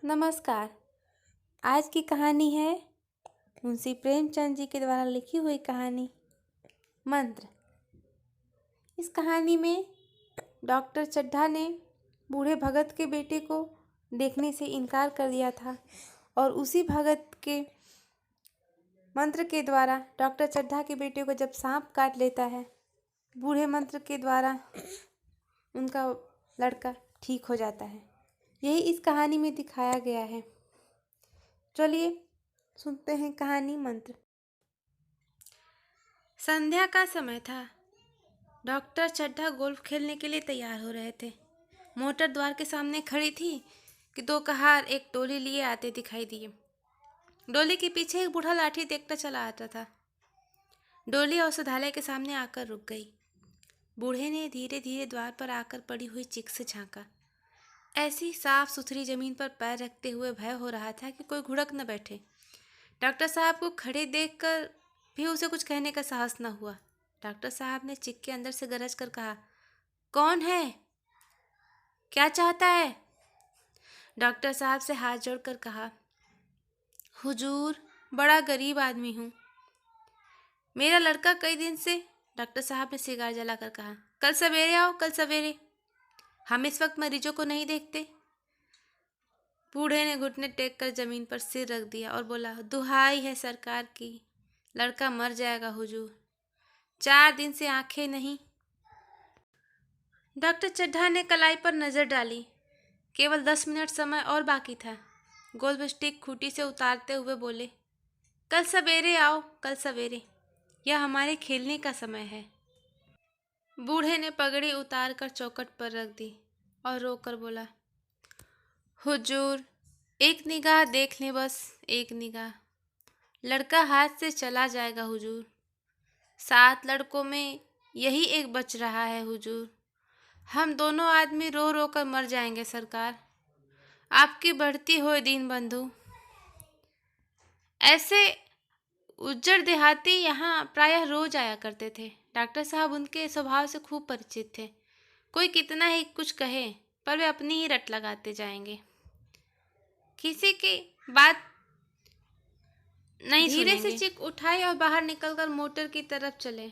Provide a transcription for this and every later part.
नमस्कार। आज की कहानी है मुंशी प्रेमचंद जी के द्वारा लिखी हुई कहानी मंत्र। इस कहानी में डॉक्टर चड्ढा ने बूढ़े भगत के बेटे को देखने से इनकार कर दिया था और उसी भगत के मंत्र के द्वारा डॉक्टर चड्ढा के बेटे को जब सांप काट लेता है, बूढ़े मंत्र के द्वारा उनका लड़का ठीक हो जाता है। यही इस कहानी में दिखाया गया है। चलिए सुनते हैं कहानी मंत्र। संध्या का समय था। डॉक्टर चड्ढा गोल्फ खेलने के लिए तैयार हो रहे थे। मोटर द्वार के सामने खड़ी थी कि दो कहार एक डोली लिए आते दिखाई दिए। डोली के पीछे एक बूढ़ा लाठी देखता चला आता था। डोली औषधालय के सामने आकर रुक गई। बूढ़े ने धीरे धीरे द्वार पर आकर पड़ी हुई चिक से झांका। ऐसी साफ सुथरी जमीन पर पैर रखते हुए भय हो रहा था कि कोई घुड़क न बैठे। डॉक्टर साहब को खड़े देखकर भी उसे कुछ कहने का साहस न हुआ। डॉक्टर साहब ने चिक के अंदर से गरज कर कहा, कौन है? क्या चाहता है? डॉक्टर साहब से हाथ जोड़कर कहा, हुजूर, बड़ा गरीब आदमी हूँ। मेरा लड़का कई दिन से। डॉक्टर साहब ने सिगार जलाकर कहा, कल सवेरे आओ, कल सवेरे। हम इस वक्त मरीजों को नहीं देखते। बूढ़े ने घुटने टेक कर जमीन पर सिर रख दिया और बोला, दुहाई है सरकार की, लड़का मर जाएगा हुजूर, 4 दिन से आंखें नहीं। डॉक्टर चड्ढा ने कलाई पर नजर डाली। केवल 10 मिनट समय और बाकी था। गोल्फ स्टिक खूंटी से उतारते हुए बोले, कल सवेरे आओ, कल सवेरे, यह हमारे खेलने का समय है। बूढ़े ने पगड़ी उतार कर चौखट पर रख दी और रोकर बोला, हुजूर, एक निगाह देख लें, बस एक निगाह। लड़का हाथ से चला जाएगा हुजूर। 7 लड़कों में यही एक बच रहा है हुजूर। हम दोनों आदमी रो रो कर मर जाएंगे सरकार। आपकी बढ़ती हुई दीन बंधु। ऐसे उज्जड़ देहाती यहाँ प्रायः रोज आया करते थे। डॉक्टर साहब उनके स्वभाव से खूब परिचित थे। कोई कितना ही कुछ कहे पर वे अपनी ही रट लगाते जाएंगे, किसी की बात नहीं धीरे से चिक उठाए और बाहर निकलकर मोटर की तरफ चले।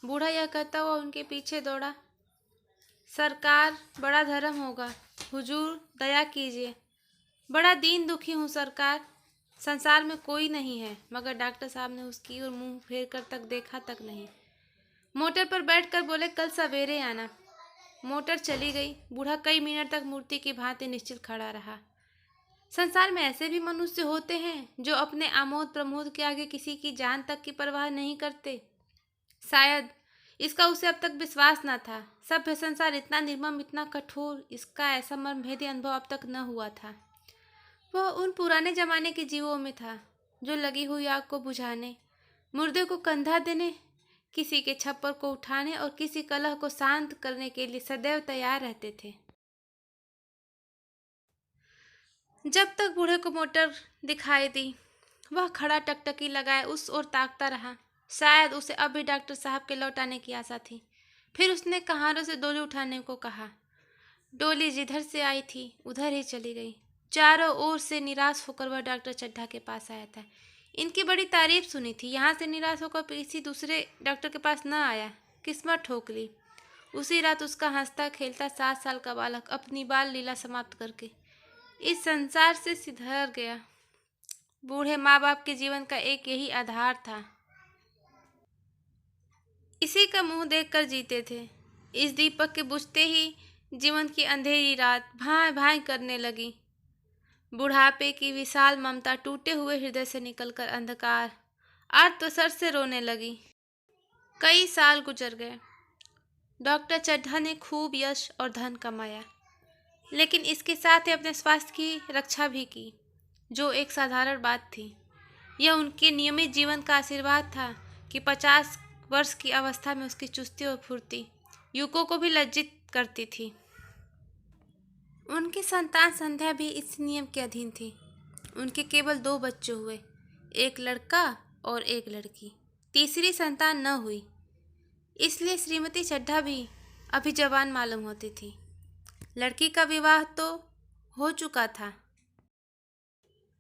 बूढ़ा यह कहता हुआ उनके पीछे दौड़ा, सरकार, बड़ा धर्म होगा, हुजूर दया कीजिए, बड़ा दीन दुखी हूँ सरकार, संसार में कोई नहीं है। मगर डॉक्टर साहब ने उसकी ओर मुंह फेर कर तक देखा तक नहीं। मोटर पर बैठकर बोले, कल सवेरे आना। मोटर चली गई। बूढ़ा कई मिनट तक मूर्ति की भांति निश्चित खड़ा रहा। संसार में ऐसे भी मनुष्य होते हैं जो अपने आमोद प्रमोद के आगे किसी की जान तक की परवाह नहीं करते। शायद इसका उसे अब तक विश्वास न था। सभ्य संसार इतना निर्मम, इतना कठोर, इसका ऐसा मर्मभेदी अनुभव अब तक न हुआ था। वह उन पुराने जमाने के जीवों में था जो लगी हुई आग को बुझाने, मुर्दे को कंधा देने, किसी के छप्पर को उठाने और किसी कलह को शांत करने के लिए सदैव तैयार रहते थे। जब तक बूढ़े को मोटर दिखाई दी, वह खड़ा टकटकी लगाए उस ओर ताकता रहा। शायद उसे अब भी डॉक्टर साहब के लौट आने की आशा थी। फिर उसने कहारों से डोली उठाने को कहा। डोली जिधर से आई थी उधर ही चली गई। चारों ओर से निराश होकर वह डॉक्टर चड्ढा के पास आया था। इनकी बड़ी तारीफ सुनी थी। यहाँ से निराश होकर किसी दूसरे डॉक्टर के पास न आया। किस्मत ठोक ली। उसी रात उसका हंसता खेलता 7 साल का बालक अपनी बाल लीला समाप्त करके इस संसार से सिधर गया। बूढ़े माँ बाप के जीवन का एक यही आधार था। इसी का मुंह देखकर जीते थे। इस दीपक के बुझते ही जीवन की अंधेरी रात भाई भाई करने लगी। बुढ़ापे की विशाल ममता टूटे हुए हृदय से निकलकर अंधकार आर्तस्वर से रोने लगी। कई साल गुजर गए। डॉक्टर चड्ढा ने खूब यश और धन कमाया, लेकिन इसके साथ ही अपने स्वास्थ्य की रक्षा भी की, जो एक साधारण बात थी। यह उनके नियमित जीवन का आशीर्वाद था कि 50 वर्ष की अवस्था में उसकी चुस्ती और फुर्ती युवकों को भी लज्जित करती थी। उनकी संतान संध्या भी इस नियम के अधीन थी। उनके केवल 2 बच्चे हुए, एक लड़का और एक लड़की। तीसरी संतान न हुई, इसलिए श्रीमती चड्ढा भी अभी जवान मालूम होती थी। लड़की का विवाह तो हो चुका था।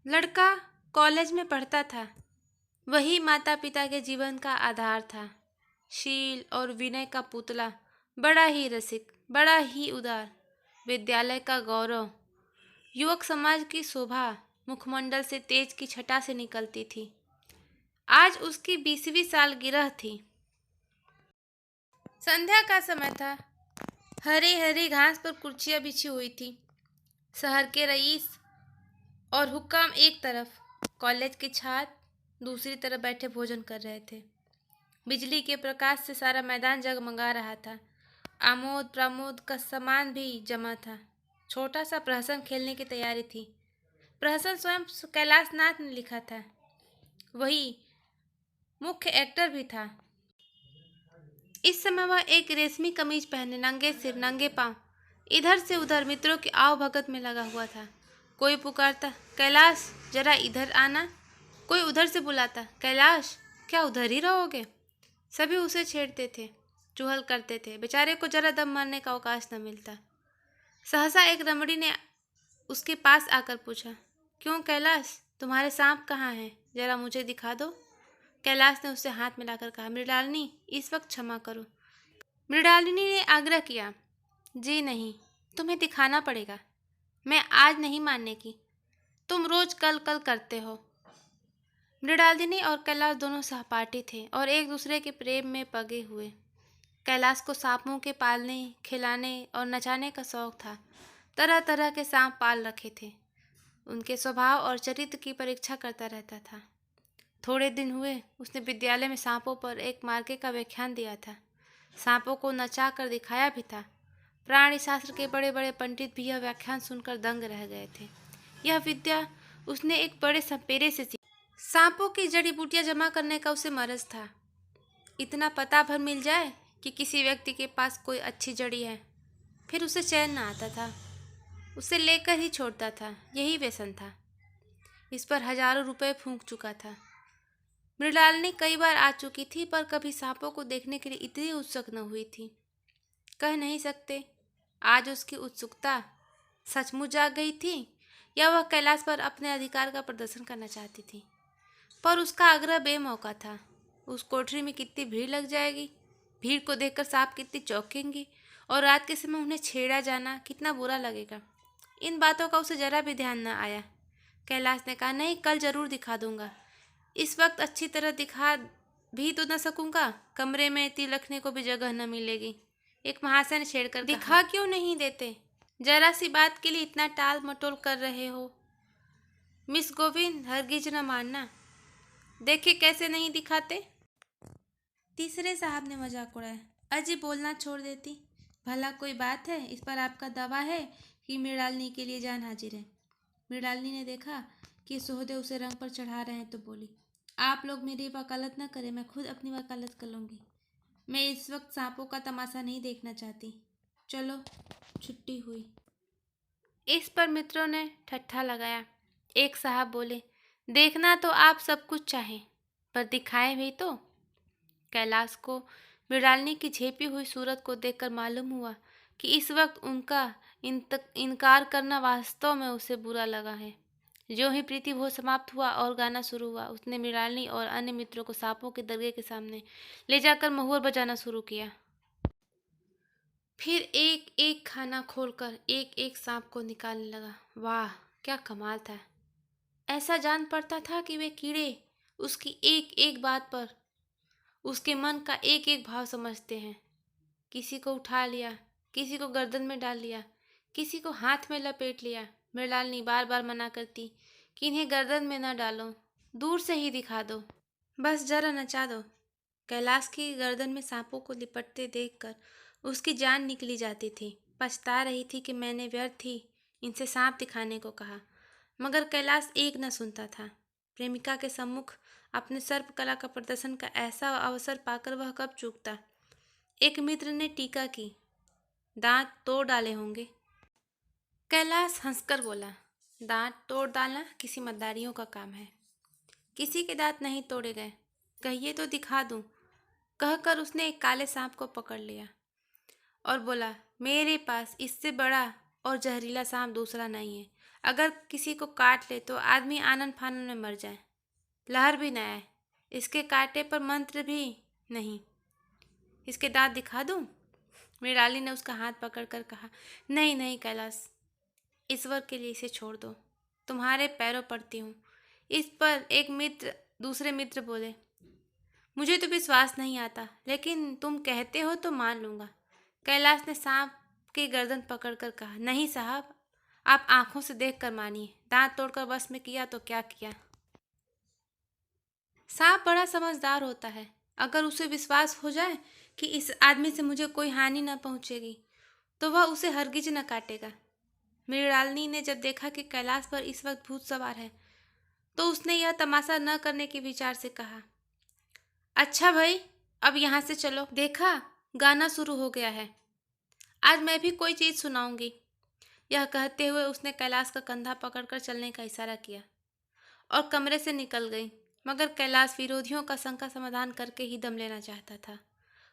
लड़का कॉलेज में पढ़ता था। वही माता पिता के जीवन का आधार था। शील और विनय का पुतला, बड़ा ही रसिक, बड़ा ही उदार, विद्यालय का गौरव, युवक समाज की शोभा मुखमंडल से तेज की छटा से निकलती थी। आज उसकी 20वीं सालगिरह थी। संध्या का समय था। हरी हरी घास पर कुर्सियां बिछी हुई थी। शहर के रईस और हुक्काम एक तरफ, कॉलेज के छात्र दूसरी तरफ बैठे भोजन कर रहे थे। बिजली के प्रकाश से सारा मैदान जगमगा रहा था। आमोद प्रमोद का सामान भी जमा था। छोटा सा प्रहसन खेलने की तैयारी थी। प्रहसन स्वयं कैलाश नाथ ने लिखा था। वही मुख्य एक्टर भी था। इस समय वह एक रेशमी कमीज पहने, नंगे सिर नंगे पांव, इधर से उधर मित्रों की आव भगत में लगा हुआ था। कोई पुकारता, कैलाश जरा इधर आना। कोई उधर से बुलाता, कैलाश क्या उधर ही रहोगे। सभी उसे छेड़ते थे, चुहल करते थे। बेचारे को जरा दम मारने का अवकाश न मिलता। सहसा एक रमणी ने उसके पास आकर पूछा, क्यों कैलाश, तुम्हारे सांप कहाँ हैं? जरा मुझे दिखा दो। कैलाश ने उससे हाथ मिलाकर कहा, मृणालिनी इस वक्त क्षमा करो। मृणालिनी ने आग्रह किया, जी नहीं, तुम्हें दिखाना पड़ेगा। मैं आज नहीं मानने की। तुम रोज कल कल करते हो। मृणालिनी और कैलाश दोनों सहपाठी थे और एक दूसरे के प्रेम में पगे हुए। कैलाश को सांपों के पालने, खिलाने और नचाने का शौक था। तरह तरह के सांप पाल रखे थे। उनके स्वभाव और चरित्र की परीक्षा करता रहता था। थोड़े दिन हुए उसने विद्यालय में सांपों पर एक मार्के का व्याख्यान दिया था। सांपों को नचा कर दिखाया भी था। प्राणी शास्त्र के बड़े बड़े पंडित भी यह व्याख्यान सुनकर दंग रह गए थे। यह विद्या उसने एक बड़े सपेरे से सीखी। सांपों की जड़ी बूटियां जमा करने का उसे मरज था। इतना पता भर मिल जाए कि किसी व्यक्ति के पास कोई अच्छी जड़ी है, फिर उसे चैन न आता था। उसे लेकर ही छोड़ता था। यही व्यसन था। इस पर हजारों रुपए फूंक चुका था। मृणालिनी कई बार आ चुकी थी, पर कभी सांपों को देखने के लिए इतनी उत्सुक न हुई थी। कह नहीं सकते आज उसकी उत्सुकता सचमुच जाग गई थी या वह कैलाश पर अपने अधिकार का प्रदर्शन करना चाहती थी। पर उसका आग्रह बेमौका था। उस कोठरी में कितनी भीड़ लग जाएगी, भीड़ को देखकर सांप कितनी चौंकेंगी और रात के समय उन्हें छेड़ा जाना कितना बुरा लगेगा। इन बातों का उसे जरा भी ध्यान न आया। कैलाश ने कहा, नहीं, कल जरूर दिखा दूंगा। इस वक्त अच्छी तरह दिखा भी तो न सकूंगा, कमरे में तिल रखने को भी जगह न मिलेगी। एक महाशय ने छेड़कर कहा, दिखा क्यों नहीं देते? जरा सी बात के लिए इतना टाल मटोल कर रहे हो। मिस गोविंद, हरगिज न मानना। देखे कैसे नहीं दिखाते। तीसरे साहब ने मजाक उड़ाया, अजी बोलना छोड़ देती। भला कोई बात है? इस पर आपका दावा है कि मृणालिनी के लिए जान हाजिर है। मृणालिनी ने देखा कि सोहदे उसे रंग पर चढ़ा रहे हैं तो बोली, आप लोग मेरी वकालत न करें, मैं खुद अपनी वकालत कर लूँगी। मैं इस वक्त सांपों का तमाशा नहीं देखना चाहती। चलो, छुट्टी हुई। इस पर मित्रों ने ठट्ठा लगाया। एक साहब बोले, देखना तो आप सब कुछ चाहें, पर दिखाएं भी तो। कैलाश को मृणालिनी की झेपी हुई सूरत को देखकर मालूम हुआ कि इस वक्त उनका इनकार करना वास्तव में उसे बुरा लगा है। जो ही प्रीति भोज समाप्त हुआ और गाना शुरू हुआ, उसने मृणालिनी और अन्य मित्रों को सांपों के दरगाह के सामने ले जाकर महुआ बजाना शुरू किया। फिर एक एक खाना खोलकर एक एक सांप को निकालने लगा। वाह, क्या कमाल था! ऐसा जान पड़ता था कि वे कीड़े उसकी एक एक बात पर, उसके मन का एक एक भाव समझते हैं। किसी को उठा लिया, किसी को गर्दन में डाल लिया, किसी को हाथ में लपेट लिया। मृणालिनी बार बार मना करती कि इन्हें गर्दन में न डालो, दूर से ही दिखा दो, बस जरा नचा दो। कैलाश की गर्दन में सांपों को लिपटते देखकर उसकी जान निकली जाती थी। पछता रही थी कि मैंने व्यर्थ ही इनसे सांप दिखाने को कहा, मगर कैलाश एक न सुनता था। प्रेमिका के सम्मुख अपने सर्प कला का प्रदर्शन का ऐसा अवसर पाकर वह कब चूकता। एक मित्र ने टीका की, दांत तोड़ डाले होंगे। कैलाश हंसकर बोला, दांत तोड़ डालना किसी मद्दारियों का काम है। किसी के दांत नहीं तोड़े गए, कहिए तो दिखा दूं। कहकर उसने एक काले सांप को पकड़ लिया और बोला, मेरे पास इससे बड़ा और जहरीला सांप दूसरा नहीं है। अगर किसी को काट ले तो आदमी आनन फानन में मर जाए, लहर भी न आए। इसके कांटे पर मंत्र भी नहीं। इसके दांत दिखा दूं? मृणालिनी ने उसका हाथ पकड़कर कहा। नहीं नहीं कैलाश, ईश्वर के लिए इसे छोड़ दो, तुम्हारे पैरों पड़ती हूँ। इस पर एक मित्र दूसरे मित्र बोले। मुझे तो विश्वास नहीं आता, लेकिन तुम कहते हो तो मान लूंगा। कैलाश ने सांप की गर्दन पकड़कर कहा। नहीं साहब, आप आंखों से देखकर मानिए। दांत तोड़कर बस में किया तो क्या किया। सांप बड़ा समझदार होता है। अगर उसे विश्वास हो जाए कि इस आदमी से मुझे कोई हानि न पहुंचेगी, तो वह उसे हरगिज न काटेगा। मृणालिनी ने जब देखा कि कैलाश पर इस वक्त भूत सवार है, तो उसने यह तमाशा न करने के विचार से कहा। अच्छा भाई, अब यहाँ से चलो। देखा, गाना शुरू हो गया है। आज मैं भी कोई चीज़ सुनाऊंगी। यह कहते हुए उसने कैलाश का कंधा पकड़कर चलने का इशारा किया और कमरे से निकल गई। मगर कैलाश विरोधियों का शंका समाधान करके ही दम लेना चाहता था।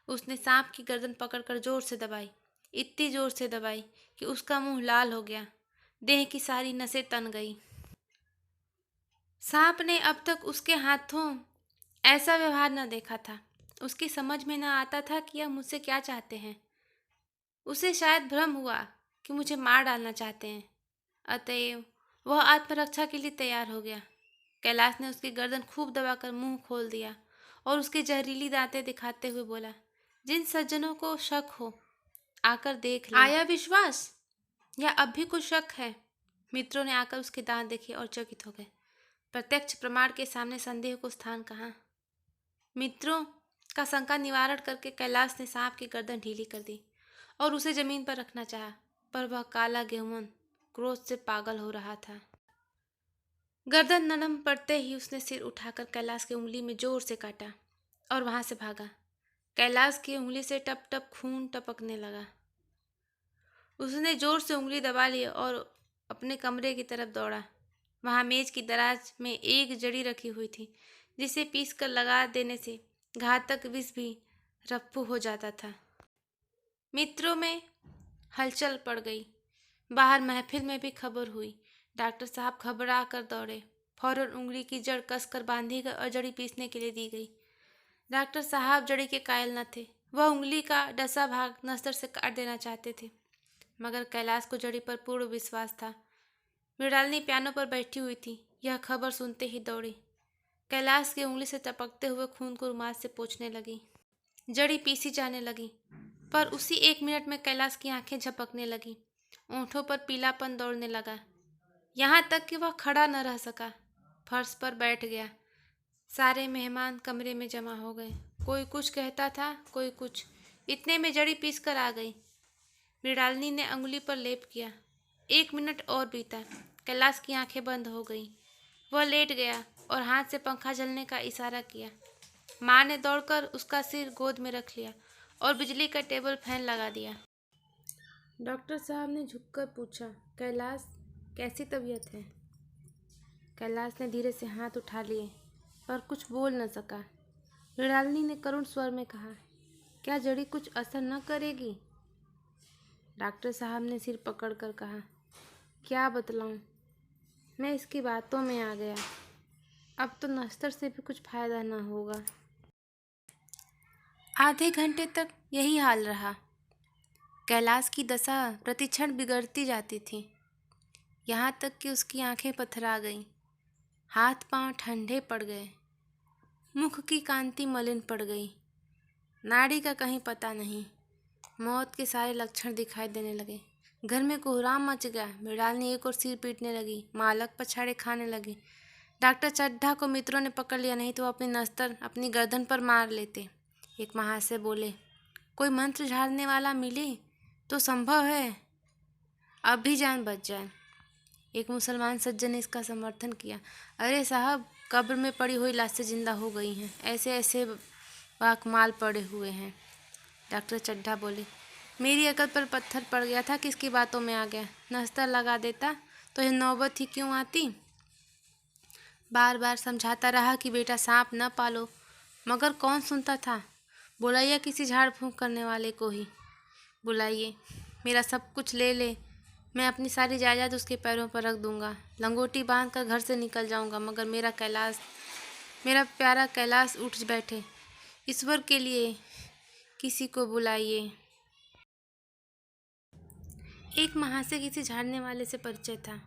उसने सांप की गर्दन पकड़कर जोर से दबाई, इतनी जोर से दबाई कि उसका मुंह लाल हो गया, देह की सारी नसें तन गई। सांप ने अब तक उसके हाथों ऐसा व्यवहार न देखा था। उसकी समझ में न आता था कि यह मुझसे क्या चाहते हैं। उसे शायद भ्रम हुआ कि मुझे मार डालना चाहते हैं। अतएव वह आत्मरक्षा के लिए तैयार हो गया। कैलाश ने उसकी गर्दन खूब दबाकर मुंह खोल दिया और उसकी जहरीली दांतें दिखाते हुए बोला। जिन सज्जनों को शक हो, आकर देख ले। आया विश्वास या अब भी कुछ शक है? मित्रों ने आकर उसके दांत देखे और चकित हो गए। प्रत्यक्ष प्रमाण के सामने संदेह को स्थान कहाँ। मित्रों का शंका निवारण करके कैलाश ने सांप की गर्दन ढीली कर दी और उसे जमीन पर रखना चाहा, पर वह काला गेहुमन क्रोध से पागल हो रहा था। गर्दन नरम पड़ते ही उसने सिर उठाकर कैलाश की उंगली में जोर से काटा और वहां से भागा। कैलाश की उंगली से टप टप खून टपकने लगा। उसने जोर से उंगली दबा ली और अपने कमरे की तरफ दौड़ा। वहां मेज की दराज में एक जड़ी रखी हुई थी, जिसे पीस कर लगा देने से घातक विष भी रफ्फू हो जाता था। मित्रों में हलचल पड़ गई। बाहर महफिल में भी खबर हुई। डॉक्टर साहब घबरा कर दौड़े। फौरन उंगली की जड़ कसकर बांधी गई और जड़ी पीसने के लिए दी गई। डॉक्टर साहब जड़ी के कायल न थे। वह उंगली का डसा भाग नस्तर से काट देना चाहते थे, मगर कैलाश को जड़ी पर पूर्ण विश्वास था। मृणालिनी पियानो पर बैठी हुई थी। यह खबर सुनते ही दौड़ी। कैलाश की उंगली से टपकते हुए खून को रुमाल से पोंछने लगी। जड़ी पीसी जाने लगी, पर उसी 1 मिनट में कैलाश की आंखें झपकने लगी। ओंठों पर पीलापन दौड़ने लगा, यहाँ तक कि वह खड़ा न रह सका। फर्श पर बैठ गया। सारे मेहमान कमरे में जमा हो गए। कोई कुछ कहता था, कोई कुछ। इतने में जड़ी पीस कर आ गई। मृणालिनी ने अंगुली पर लेप किया। 1 मिनट और बीता। कैलाश की आंखें बंद हो गई। वह लेट गया और हाथ से पंखा चलने का इशारा किया। माँ ने दौड़कर उसका सिर गोद में रख लिया और बिजली का टेबल फैन लगा दिया। डॉक्टर साहब ने झुककर पूछा, कैलाश कैसी तबीयत है? कैलाश ने धीरे से हाथ उठा लिए, पर कुछ बोल न सका। मृणालिनी ने करुण स्वर में कहा, क्या जड़ी कुछ असर न करेगी? डॉक्टर साहब ने सिर पकड़कर कहा, क्या बतलाऊं, मैं इसकी बातों में आ गया। अब तो नस्तर से भी कुछ फायदा न होगा। आधे घंटे तक यही हाल रहा। कैलाश की दशा प्रतिक्षण बिगड़ती जाती थी, यहाँ तक कि उसकी आंखें पथरा गईं, हाथ पांव ठंडे पड़ गए, मुख की कांति मलिन पड़ गई, नाड़ी का कहीं पता नहीं। मौत के सारे लक्षण दिखाई देने लगे। घर में कोहराम मच गया। मृणालिनी एक और सिर पीटने लगी, मालक पछाड़े खाने लगी। डॉक्टर चड्ढा को मित्रों ने पकड़ लिया, नहीं तो वो अपनी नस्तर अपनी गर्दन पर मार लेते। एक महाशय बोले, कोई मंत्र झाड़ने वाला मिले तो संभव है, अब भी जान बच जाए। एक मुसलमान सज्जन ने इसका समर्थन किया, अरे साहब, कब्र में पड़ी हुई लाशें जिंदा हो गई हैं, ऐसे ऐसे बाकमाल पड़े हुए हैं। डॉक्टर चड्ढा बोले, मेरी अकल पर पत्थर पड़ गया था, किसकी बातों में आ गया। नस्तर लगा देता तो यह नौबत ही क्यों आती। बार बार समझाता रहा कि बेटा सांप न पालो, मगर कौन सुनता था। बुलाइए किसी झाड़ फूंक करने वाले को ही बुलाइए, मेरा सब कुछ ले ले, मैं अपनी सारी जायदाद उसके पैरों पर रख दूंगा, लंगोटी बांध कर घर से निकल जाऊंगा, मगर मेरा प्यारा कैलाश उठ बैठे। ईश्वर के लिए किसी को बुलाइए। एक महाशय किसी झाड़ने वाले से परिचय था।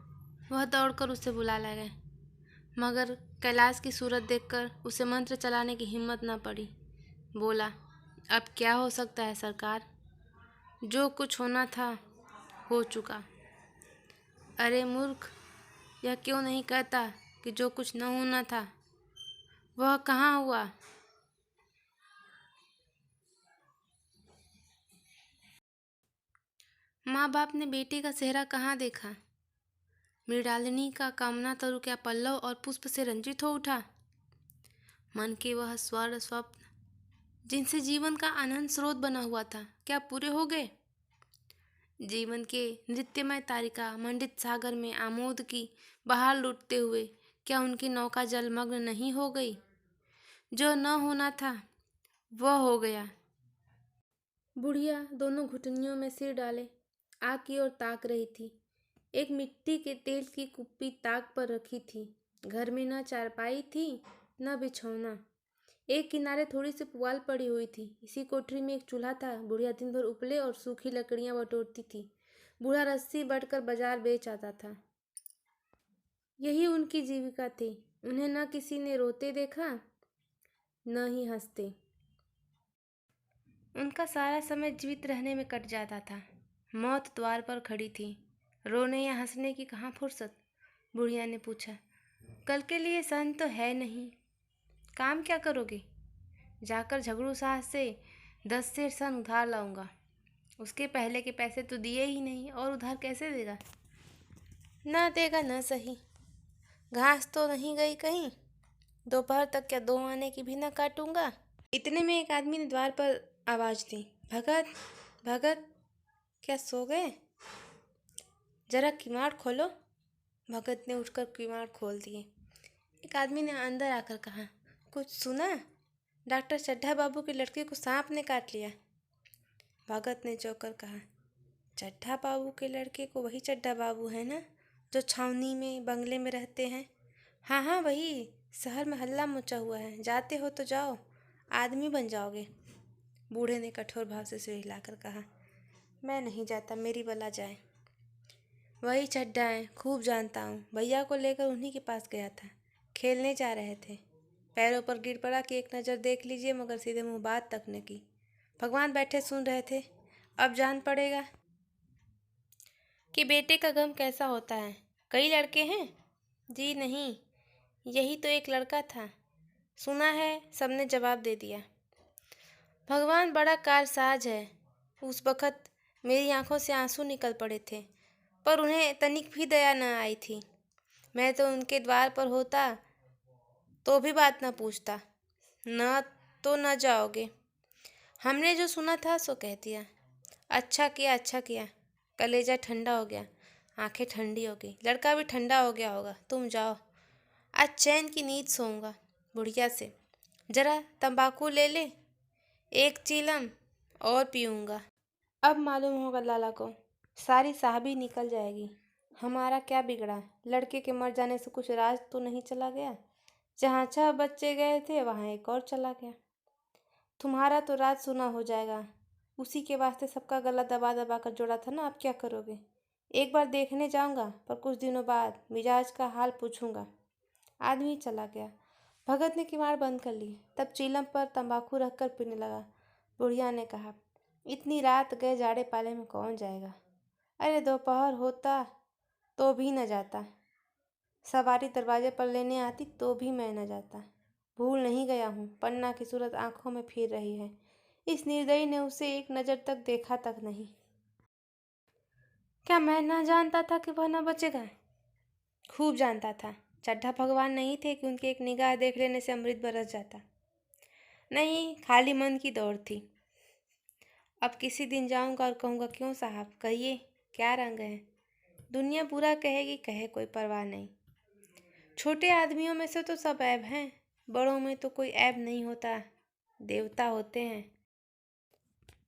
वह दौड़कर उसे बुला लाया गया, मगर कैलाश की सूरत देखकर उसे मंत्र चलाने की हिम्मत न पड़ी। बोला, अब क्या हो सकता है सरकार? जो कुछ होना था हो चुका। अरे मूर्ख, यह क्यों नहीं कहता कि जो कुछ न होना था वह कहाँ हुआ? माँ बाप ने बेटे का चेहरा कहाँ देखा? मृणालिनी का कामना तरु क्या पल्लव और पुष्प से रंजित हो उठा? मन के वह स्वर्ण स्वप्न जिनसे जीवन का अनंत स्रोत बना हुआ था, क्या पूरे हो गए? जीवन के नृत्यमय तारिका मंडित सागर में आमोद की बहार लूटते हुए क्या उनकी नौका जलमग्न नहीं हो गई? जो न होना था वह हो गया। बुढ़िया दोनों घुटनियों में सिर डाले आग की ओर ताक रही थी। एक मिट्टी के तेल की कुप्पी ताक पर रखी थी। घर में न चारपाई थी न बिछौना। एक किनारे थोड़ी सी पुआल पड़ी हुई थी। इसी कोठरी में एक चूल्हा था। बुढ़िया दिन भर उपले और सूखी लकड़ियां बटोरती थी। बूढ़ा रस्सी बटकर बाजार बेच आता था। यही उनकी जीविका थी। उन्हें न किसी ने रोते देखा न ही हंसते। उनका सारा समय जीवित रहने में कट जाता था। मौत द्वार पर खड़ी थी। रोने या हंसने की कहाँ फुर्सत? बुढ़िया ने पूछा, कल के लिए सन तो है नहीं, काम क्या करोगे? जाकर झगड़ू साहब से 10 सेर सन उधार लाऊंगा। उसके पहले के पैसे तो दिए ही नहीं, और उधार कैसे देगा? ना देगा न सही, घास तो नहीं गई कहीं। दोपहर तक क्या 2 आने की भी न काटूंगा। इतने में एक आदमी ने द्वार पर आवाज दी, भगत भगत, क्या सो गए? जरा किवाड़ खोलो। भगत ने उठकर किवाड़ खोल दिए। एक आदमी ने अंदर आकर कहा, कुछ सुना? डॉक्टर चड्ढा बाबू के लड़के को सांप ने काट लिया। भगत ने चौंकर कहा, चड्ढा बाबू के लड़के को? वही चड्ढा बाबू है ना, जो छावनी में बंगले में रहते हैं? हाँ हाँ वही। शहर में हल्ला मचा हुआ है, जाते हो तो जाओ, आदमी बन जाओगे। बूढ़े ने कठोर भाव से सिर हिलाकर कहा, मैं नहीं जाता, मेरी बला जाए। वही चड्ढा है, खूब जानता हूँ। भैया को लेकर उन्हीं के पास गया था, खेलने जा रहे थे। पैरों पर गिर पड़ा कि एक नज़र देख लीजिए, मगर सीधे मुंह बात तक न की। भगवान बैठे सुन रहे थे। अब जान पड़ेगा कि बेटे का गम कैसा होता है। कई लड़के हैं? जी नहीं, यही तो एक लड़का था। सुना है, सबने जवाब दे दिया। भगवान बड़ा कारसाज है। उस वक़्त मेरी आंखों से आंसू निकल पड़े थे, पर उन्हें तनिक भी दया न आई थी। मैं तो उनके द्वार पर होता तो भी बात न पूछता। न तो न जाओगे। हमने जो सुना था सो कह दिया। अच्छा किया, अच्छा किया। कलेजा ठंडा हो गया, आंखें ठंडी हो गई, लड़का भी ठंडा हो गया होगा। तुम जाओ, आज चैन की नींद सोऊंगा। बुढ़िया से, जरा तंबाकू ले ले, एक चीलम और पीऊँगा। अब मालूम होगा लाला को, सारी साहबी निकल जाएगी। हमारा क्या बिगड़ा? लड़के के मर जाने से कुछ राज तो नहीं चला गया। जहाँ 6 बच्चे गए थे वहाँ एक और चला गया। तुम्हारा तो राज सुना हो जाएगा। उसी के वास्ते सबका गला दबा दबा कर जोड़ा था ना। अब क्या करोगे? एक बार देखने जाऊंगा, पर कुछ दिनों बाद मिजाज का हाल पूछूंगा। आदमी चला गया। भगत ने किवाड़ बंद कर ली। तब चीलम पर तंबाकू रखकर पीने लगा। बुढ़िया ने कहा, इतनी रात गए जाड़े पाले में कौन जाएगा? अरे दोपहर होता तो भी न जाता। सवारी दरवाजे पर लेने आती तो भी मैं न जाता। भूल नहीं गया हूँ। पन्ना की सूरत आंखों में फिर रही है। इस निर्दयी ने उसे एक नज़र तक देखा तक नहीं। क्या मैं न जानता था कि वह न बचेगा? खूब जानता था। चड्ढा भगवान नहीं थे कि उनकी एक निगाह देख लेने से अमृत बरस जाता। नहीं, खाली मन की दौड़ थी। अब किसी दिन जाऊंगा और कहूँगा, क्यों साहब, कहिए क्या रंग है? दुनिया बुरा कहेगी, कहे, कोई परवाह नहीं। छोटे आदमियों में से तो सब ऐब हैं, बड़ों में तो कोई ऐब नहीं होता, देवता होते हैं।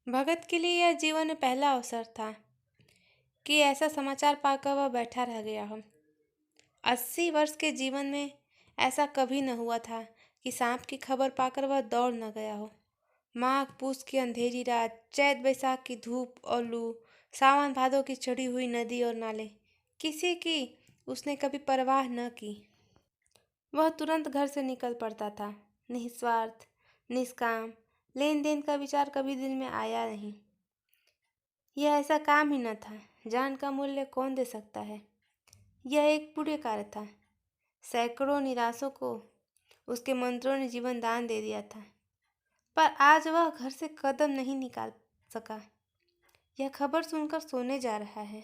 भगत के लिए यह जीवन में पहला अवसर था। कि ऐसा समाचार पाकर वह बैठा रह गया हो। 80 वर्ष के जीवन में ऐसा कभी न हुआ था कि सांप की खबर पाकर वह दौड़ न गया हो। माघ पूस की अंधेरी रात, चैत बैसाख की धूप और लू, सावन भादों की चढ़ी हुई नदी और नाले, किसी की उसने कभी परवाह न की। वह तुरंत घर से निकल पड़ता था, निस्वार्थ, निष्काम। लेन देन का विचार कभी दिल में आया नहीं। यह ऐसा काम ही न था। जान का मूल्य कौन दे सकता है। यह एक पुण्य कार्य था। सैकड़ों निराशों को उसके मंत्रों ने जीवन दान दे दिया था, पर आज वह घर से कदम नहीं निकाल सका। यह खबर सुनकर सोने जा रहा है।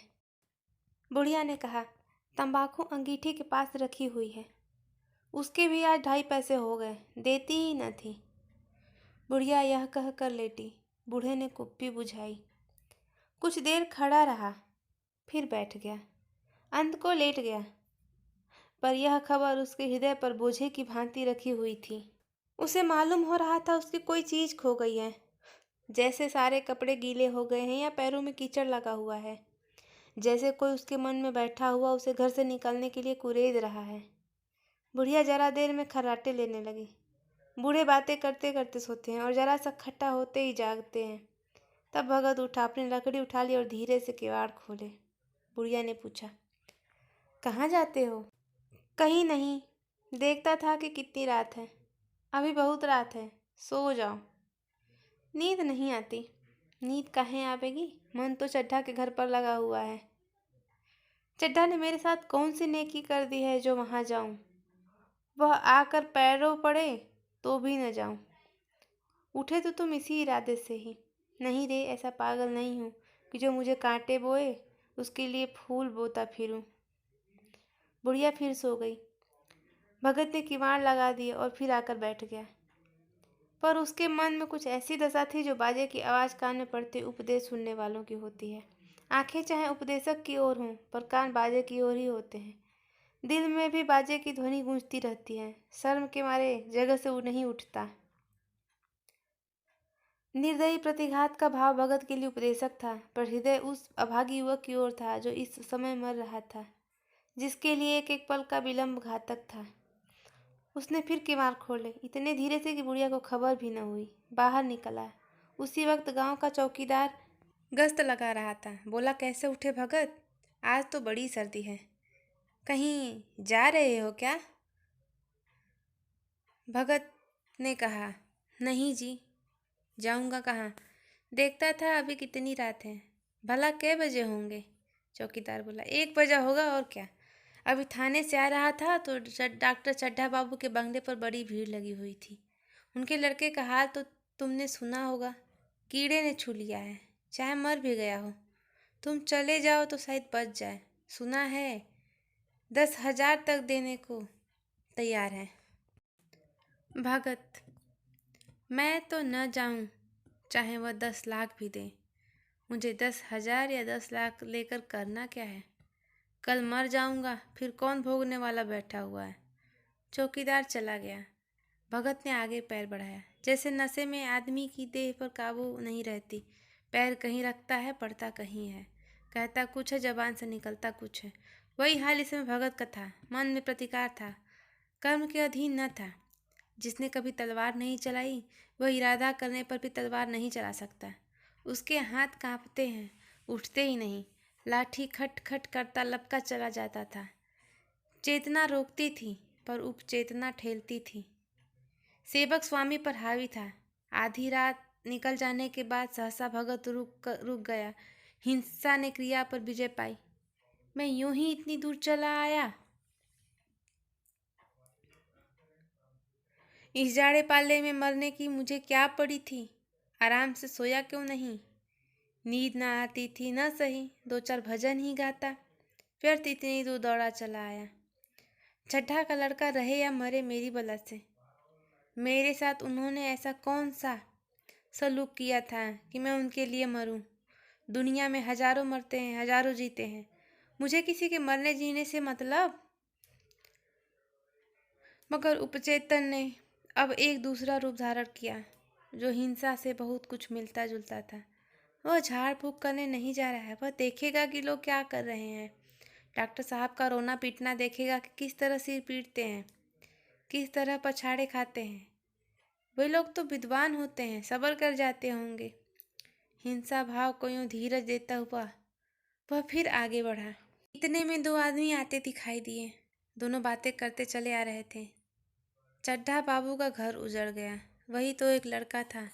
बुढ़िया ने कहा, तंबाकू अंगीठी के पास रखी हुई है, उसके भी आज 2.5 पैसे हो गए, देती ही न थी। बुढ़िया यह कह कर लेटी। बूढ़े ने कुप्पी बुझाई, कुछ देर खड़ा रहा, फिर बैठ गया, अंत को लेट गया। पर यह खबर उसके हृदय पर बोझे की भांति रखी हुई थी। उसे मालूम हो रहा था उसकी कोई चीज खो गई है, जैसे सारे कपड़े गीले हो गए हैं या पैरों में कीचड़ लगा हुआ है, जैसे कोई उसके मन में बैठा हुआ उसे घर से निकालने के लिए कुरेद रहा है। बुढ़िया जरा देर में खर्राटे लेने लगी। बूढ़े बातें करते करते सोते हैं और जरा सा खट्टा होते ही जागते हैं। तब भगत उठा, अपनी लकड़ी उठा ली और धीरे से किवाड़ खोले। बुढ़िया ने पूछा, कहाँ जाते हो? कहीं नहीं, देखता था कि कितनी रात है। अभी बहुत रात है, सो जाओ। नींद नहीं आती। नींद काहे आवेगी, मन तो चड्ढा के घर पर लगा हुआ है। चड्ढा ने मेरे साथ कौन सी नेकी कर दी है जो वहाँ जाऊं? वह आकर पैरों पड़े तो भी न जाऊं। उठे तो तुम इसी इरादे से ही। नहीं रे, ऐसा पागल नहीं हूँ कि जो मुझे कांटे बोए उसके लिए फूल बोता फिरूं। बुढ़िया फिर सो गई। भगत ने किवाड़ लगा दिए और फिर आकर बैठ गया। पर उसके मन में कुछ ऐसी दशा थी जो बाजे की आवाज़ कान में पड़ते उपदेश सुनने वालों की होती है। आंखें चाहे उपदेशक की ओर हों, पर कान बाजे की ओर ही होते हैं। दिल में भी बाजे की ध्वनि गूंजती रहती है। शर्म के मारे जगह से वो नहीं उठता। निर्दयी प्रतिघात का भाव भगत के लिए उपदेशक था, पर हृदय उस अभागी युवक की ओर था जो इस समय मर रहा था, जिसके लिए एक एक पल का विलंब घातक था। उसने फिर किवाड़ खोले, इतने धीरे से कि बुढ़िया को खबर भी न हुई। बाहर निकला। उसी वक्त गांव का चौकीदार गश्त लगा रहा था। बोला, कैसे उठे भगत? आज तो बड़ी सर्दी है, कहीं जा रहे हो क्या? भगत ने कहा, नहीं जी, जाऊंगा कहाँ? देखता था अभी कितनी रात है। भला कै बजे होंगे? चौकीदार बोला, 1 बजा होगा और क्या। अभी थाने से आ रहा था तो डॉक्टर चड्ढा बाबू के बंगले पर बड़ी भीड़ लगी हुई थी। उनके लड़के का हाल तो तुमने सुना होगा, कीड़े ने छू लिया है, चाहे मर भी गया हो। तुम चले जाओ तो शायद बच जाए। सुना है 10,000 तक देने को तैयार है। भगत, मैं तो न जाऊं, चाहे वह 10 लाख भी दे। मुझे 10,000 या 10 लाख लेकर करना क्या है? कल मर जाऊंगा, फिर कौन भोगने वाला बैठा हुआ है। चौकीदार चला गया। भगत ने आगे पैर बढ़ाया। जैसे नशे में आदमी की देह पर काबू नहीं रहती, पैर कहीं रखता है, पड़ता कहीं है, कहता कुछ है, जबान से निकलता कुछ है। वही हाल इसमें भगत का था। मन में प्रतिकार था, कर्म के अधीन न था। जिसने कभी तलवार नहीं चलाई, वह इरादा करने पर भी तलवार नहीं चला सकता। उसके हाथ कांपते हैं, उठते ही नहीं। लाठी खट खट करता लपका चला जाता था। चेतना रोकती थी, पर उपचेतना ठेलती थी। सेवक स्वामी पर हावी था। आधी रात निकल जाने के बाद सहसा भगत रुक गया। हिंसा ने क्रिया पर विजय पाई। मैं यूं ही इतनी दूर चला आया। इस जाड़े पाले में मरने की मुझे क्या पड़ी थी? आराम से सोया क्यों नहीं? नींद ना आती थी न सही, 2-4 भजन ही गाता। व्यर्थ इतनी दूर दौड़ा चला आया। चड्ढा का लड़का रहे या मरे मेरी बला से। मेरे साथ उन्होंने ऐसा कौन सा सलूक किया था कि मैं उनके लिए मरूं? दुनिया में हजारों मरते हैं, हजारों जीते हैं, मुझे किसी के मरने जीने से मतलब? मगर उपचेतन ने अब एक दूसरा रूप धारण किया, जो हिंसा से बहुत कुछ मिलता जुलता था। वह झाड़ फूँक करने नहीं जा रहा है, वह देखेगा कि लोग क्या कर रहे हैं। डॉक्टर साहब का रोना पीटना देखेगा कि किस तरह सिर पीटते हैं, किस तरह पछाड़े खाते हैं। वे लोग तो विद्वान होते हैं, सब्र कर जाते होंगे। हिंसा भाव को यूं धीरज देता हुआ वह फिर आगे बढ़ा। इतने में दो आदमी आते दिखाई दिए। दोनों बातें करते चले आ रहे थे। चड्ढा बाबू का घर उजड़ गया। वही तो एक लड़का था।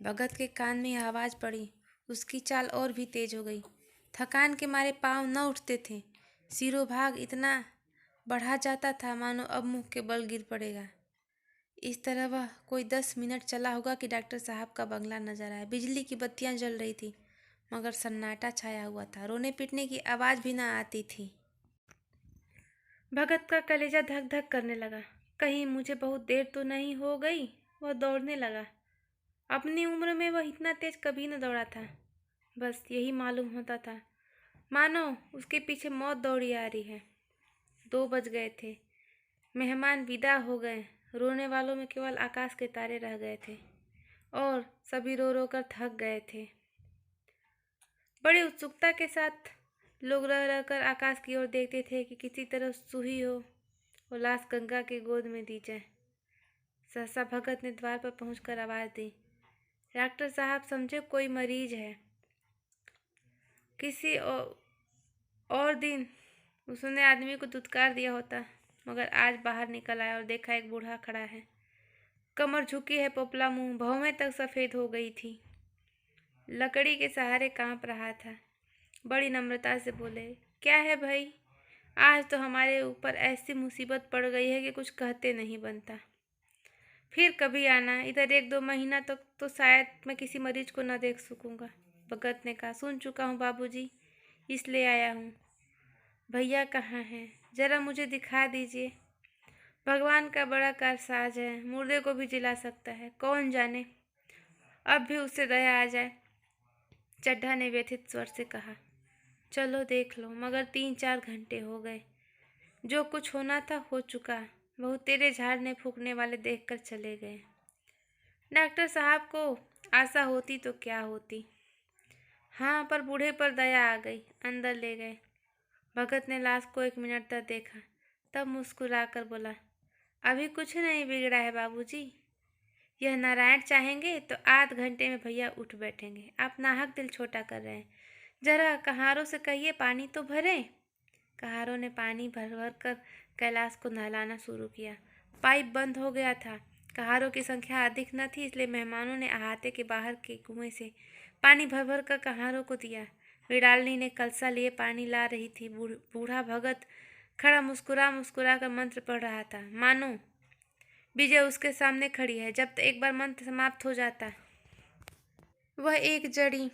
भगत के कान में यह आवाज़ पड़ी। उसकी चाल और भी तेज हो गई। थकान के मारे पाँव न उठते थे। सिरों भाग इतना बढ़ा जाता था मानो अब मुंह के बल गिर पड़ेगा। इस तरह वह कोई 10 मिनट चला होगा कि डॉक्टर साहब का बंगला नजर आया। बिजली की बत्तियां जल रही थी, मगर सन्नाटा छाया हुआ था। रोने पीटने की आवाज़ भी न आती थी। भगत का कलेजा धक धक करने लगा। कहीं मुझे बहुत देर तो नहीं हो गई। वह दौड़ने लगा। अपनी उम्र में वह इतना तेज कभी न दौड़ा था। बस यही मालूम होता था, मानो उसके पीछे मौत दौड़ी आ रही है। 2 बज गए थे। मेहमान विदा हो गए। रोने वालों में केवल आकाश के तारे रह गए थे और सभी रो रो कर थक गए थे। बड़ी उत्सुकता के साथ लोग रह रह कर आकाश की ओर देखते थे कि किसी तरह सूही हो और लाश गंगा की गोद में दी जाए। सहसा भगत ने द्वार पर पहुंचकर आवाज़ दी, डॉक्टर साहब, समझे कोई मरीज है। किसी और दिन उसने आदमी को दुत्कार दिया होता, मगर आज बाहर निकल आया और देखा एक बूढ़ा खड़ा है। कमर झुकी है, पोपला मुंह, भौहें तक सफ़ेद हो गई थी। लकड़ी के सहारे कांप रहा था। बड़ी नम्रता से बोले, क्या है भाई, आज तो हमारे ऊपर ऐसी मुसीबत पड़ गई है कि कुछ कहते नहीं बनता। फिर कभी आना, इधर 1-2 महीना तक तो शायद मैं किसी मरीज को न देख सकूँगा। भगत ने कहा, सुन चुका हूँ बाबूजी, इसलिए आया हूँ। भैया कहाँ हैं? जरा मुझे दिखा दीजिए। भगवान का बड़ा कारसाज है, मुर्दे को भी जिला सकता है। कौन जाने अब भी उससे दया आ जाए। चड्ढा ने व्यथित स्वर से कहा, चलो देख लो, मगर 3-4 घंटे हो गए। जो कुछ होना था हो चुका। बहुत तेरे झाड़ने फूकने वाले देखकर चले गए। डॉक्टर साहब को आशा होती तो क्या होती। हाँ, पर बूढ़े पर दया आ गई, अंदर ले गए। भगत ने लाश को 1 मिनट तक देखा, तब मुस्कुराकर बोला, अभी कुछ नहीं बिगड़ा है बाबूजी। यह नारायण चाहेंगे तो आध घंटे में भैया उठ बैठेंगे। आप नाहक दिल छोटा कर रहे हैं। जरा कहारों से कहिए पानी तो भरें। कहारों ने पानी भर भर कर कैलाश को नहलाना शुरू किया। पाइप बंद हो गया था। कहारों की संख्या अधिक न थी, इसलिए मेहमानों ने अहाते के बाहर के कुएं से पानी भर भर कर कहारों को दिया। विडालनी ने कलसा लिए पानी ला रही थी। बूढ़ा भगत खड़ा मुस्कुरा मुस्कुरा कर मंत्र पढ़ रहा था, मानो विजय उसके सामने खड़ी है। जब तक एक बार मंत्र समाप्त हो जाता, वह एक जड़ी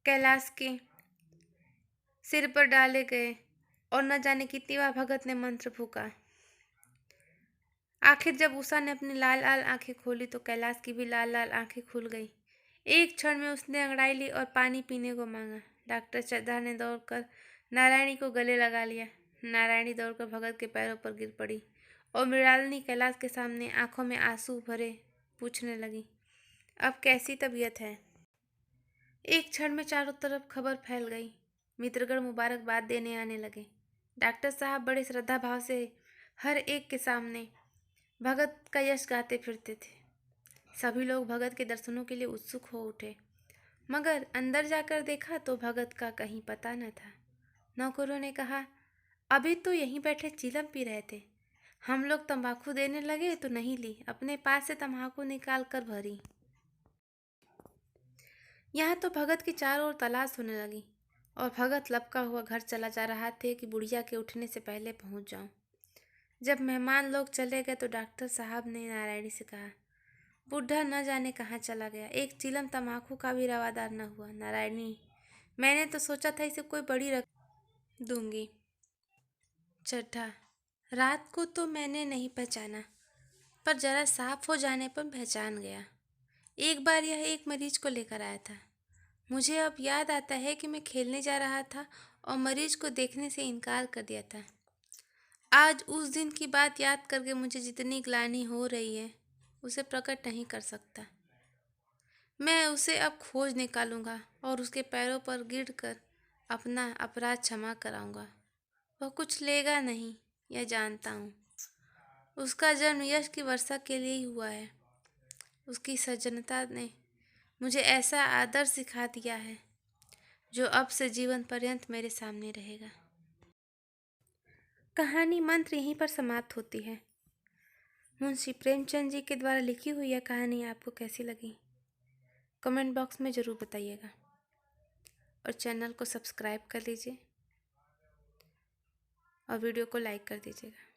कैलाश के सिर पर डाले गए और न जाने कितनी बार भगत ने मंत्र फूका। आखिर जब उषा ने अपनी लाल लाल आंखें खोली तो कैलाश की भी लाल लाल आंखें खुल गई। एक क्षण में उसने अंगड़ाई ली और पानी पीने को मांगा। डॉक्टर चड्ढा ने दौड़कर नारायणी को गले लगा लिया। नारायणी दौड़कर भगत के पैरों पर गिर पड़ी और मृणालिनी कैलाश के सामने आंखों में आंसू भरे पूछने लगी, अब कैसी तबीयत है। एक क्षण में चारों तरफ खबर फैल गई। मित्रगण मुबारकबाद देने आने लगे। डॉक्टर साहब बड़े श्रद्धा भाव से हर एक के सामने भगत का यश गाते फिरते थे। सभी लोग भगत के दर्शनों के लिए उत्सुक हो उठे, मगर अंदर जाकर देखा तो भगत का कहीं पता न था। नौकरों ने कहा, अभी तो यहीं बैठे चीलम पी रहे थे। हम लोग तंबाकू देने लगे तो नहीं ली, अपने पास से तंबाकू निकाल कर भरी। यहाँ तो भगत की चारों ओर तलाश होने लगी और भगत लपका हुआ घर चला जा रहा थे कि बुढ़िया के उठने से पहले पहुँच जाऊँ। जब मेहमान लोग चले गए तो डॉक्टर साहब ने नारायणी से कहा, बूढ़ा न जाने कहाँ चला गया। एक चिलम तम्बाकू का भी रवादार न हुआ। नारायणी, मैंने तो सोचा था इसे कोई बड़ी रकम दूंगी। चड्ढा, रात को तो मैंने नहीं पहचाना, पर जरा साफ हो जाने पर पहचान गया। एक बार यह एक मरीज को लेकर आया था। मुझे अब याद आता है कि मैं खेलने जा रहा था और मरीज को देखने से इनकार कर दिया था। आज उस दिन की बात याद करके मुझे जितनी ग्लानि हो रही है उसे प्रकट नहीं कर सकता। मैं उसे अब खोज निकालूंगा और उसके पैरों पर गिरकर अपना अपराध क्षमा कराऊंगा। वह कुछ लेगा नहीं, यह जानता हूँ। उसका जन्म यश की वर्षा के लिए ही हुआ है। उसकी सज्जनता ने मुझे ऐसा आदर सिखा दिया है जो अब से जीवन पर्यंत मेरे सामने रहेगा। कहानी मंत्र यहीं पर समाप्त होती है। मुंशी प्रेमचंद जी के द्वारा लिखी हुई यह कहानी आपको कैसी लगी कमेंट बॉक्स में ज़रूर बताइएगा और चैनल को सब्सक्राइब कर लीजिए और वीडियो को लाइक कर दीजिएगा।